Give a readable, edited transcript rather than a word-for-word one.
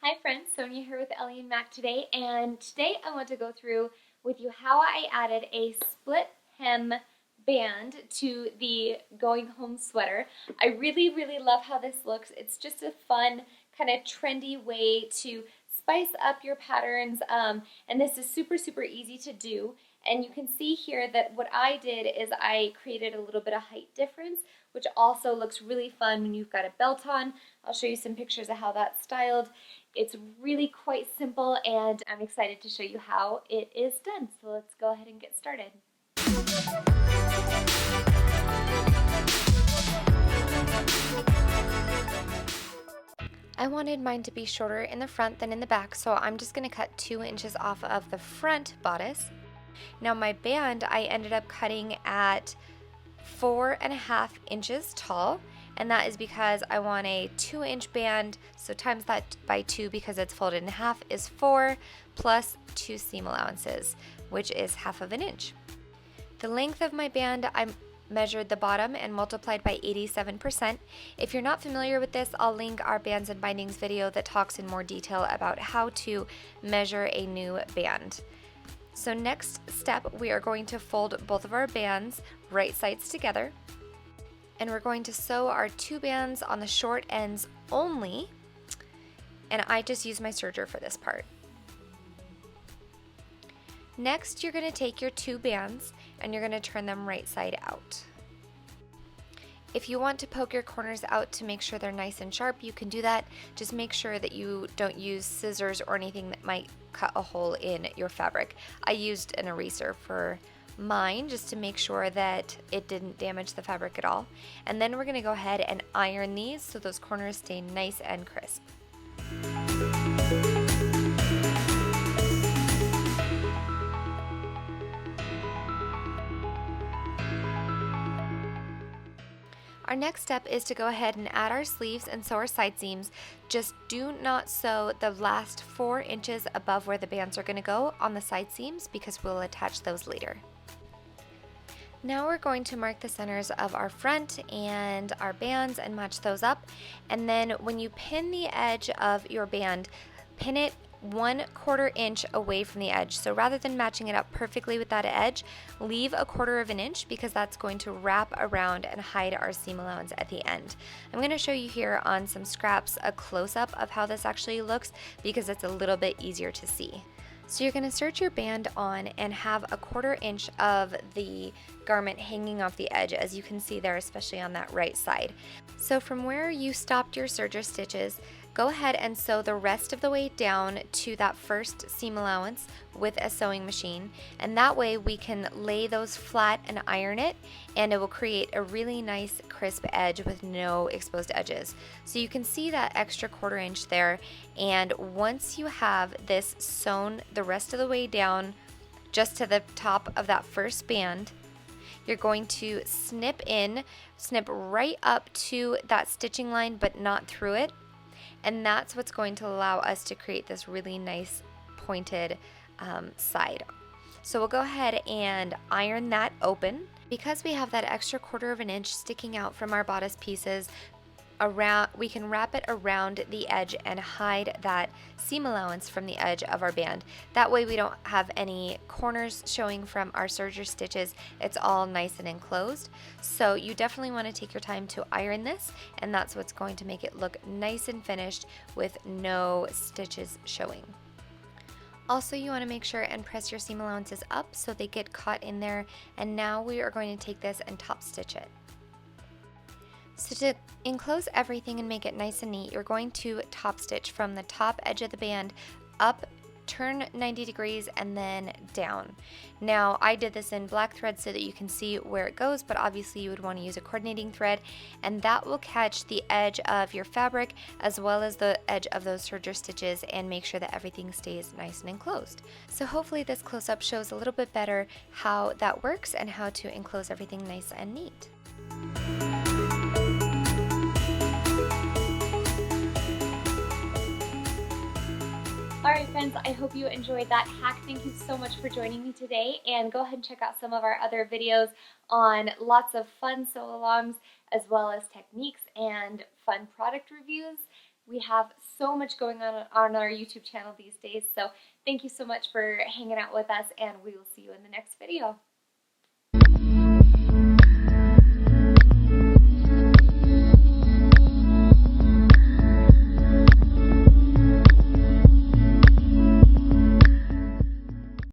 Hi friends, Sonia here with Ellie and Mac today, and today I want to go through with you how I added a split hem band to the going home sweater. I really love how this looks. It's just a fun, kind of trendy way to spice up your patterns, and this is super easy to do. And you can see here that what I did is I created a little bit of height difference, which also looks really fun when you've got a belt on. I'll show you some pictures of how that's styled. It's really quite simple, and I'm excited to show you how it is done. So let's go ahead and get started. I wanted mine to be shorter in the front than in the back, so I'm just going to cut 2 inches off of the front bodice. Now my band I ended up cutting at 4.5 inches tall, and that is because I want a 2-inch band, so times that by 2 because it's folded in half is 4 plus 2 seam allowances, which is 1/2 inch. The length of my band, I measured the bottom and multiplied by 87%. If you're not familiar with this, I'll link our bands and bindings video that talks in more detail about how to measure a new band. So next step, we are going to fold both of our bands right sides together, and we're going to sew our 2 bands on the short ends only, and I just use my serger for this part. Next, you're going to take your 2 bands and you're going to turn them right side out. If you want to poke your corners out to make sure they're nice and sharp, you can do that. Just make sure that you don't use scissors or anything that might cut a hole in your fabric. I used an eraser for mine just to make sure that it didn't damage the fabric at all. And then we're going to go ahead and iron these so those corners stay nice and crisp. Our next step is to go ahead and add our sleeves and sew our side seams. Just do not sew the last 4 inches above where the bands are going to go on the side seams because we'll attach those later. Now we're going to mark the centers of our front and our bands and match those up. And then when you pin the edge of your band, pin it 1/4 inch away from the edge. So rather than matching it up perfectly with that edge, leave 1/4 inch because that's going to wrap around and hide our seam allowance at the end. I'm going to show you here on some scraps a close-up of how this actually looks because it's a little bit easier to see. So you're going to serge your band on and have 1/4 inch of the garment hanging off the edge, as you can see there, especially on that right side. So from where you stopped your serger stitches, go ahead and sew the rest of the way down to that first seam allowance with a sewing machine, and that way we can lay those flat and iron it, and it will create a really nice crisp edge with no exposed edges. So you can see that extra 1/4 inch there, and once you have this sewn the rest of the way down just to the top of that first band, you're going to snip right up to that stitching line but not through it. And that's what's going to allow us to create this really nice pointed side. So we'll go ahead and iron that open. Because we have that extra 1/4 inch sticking out from our bodice pieces, we can wrap it around the edge and hide that seam allowance from the edge of our band. That way we don't have any corners showing from our serger stitches. It's all nice and enclosed. So you definitely want to take your time to iron this, and that's what's going to make it look nice and finished with no stitches showing. Also, you want to make sure and press your seam allowances up so they get caught in there, and now we are going to take this and top stitch it. So to enclose everything and make it nice and neat, you're going to top stitch from the top edge of the band up, turn 90 degrees, and then down. Now I did this in black thread so that you can see where it goes, but obviously you would want to use a coordinating thread, and that will catch the edge of your fabric as well as the edge of those serger stitches and make sure that everything stays nice and enclosed. So hopefully this close-up shows a little bit better how that works and how to enclose everything nice and neat. Alright friends, I hope you enjoyed that hack. Thank you so much for joining me today, and go ahead and check out some of our other videos on lots of fun sew-alongs as well as techniques and fun product reviews. We have so much going on our YouTube channel these days, so thank you so much for hanging out with us, and we will see you in the next video.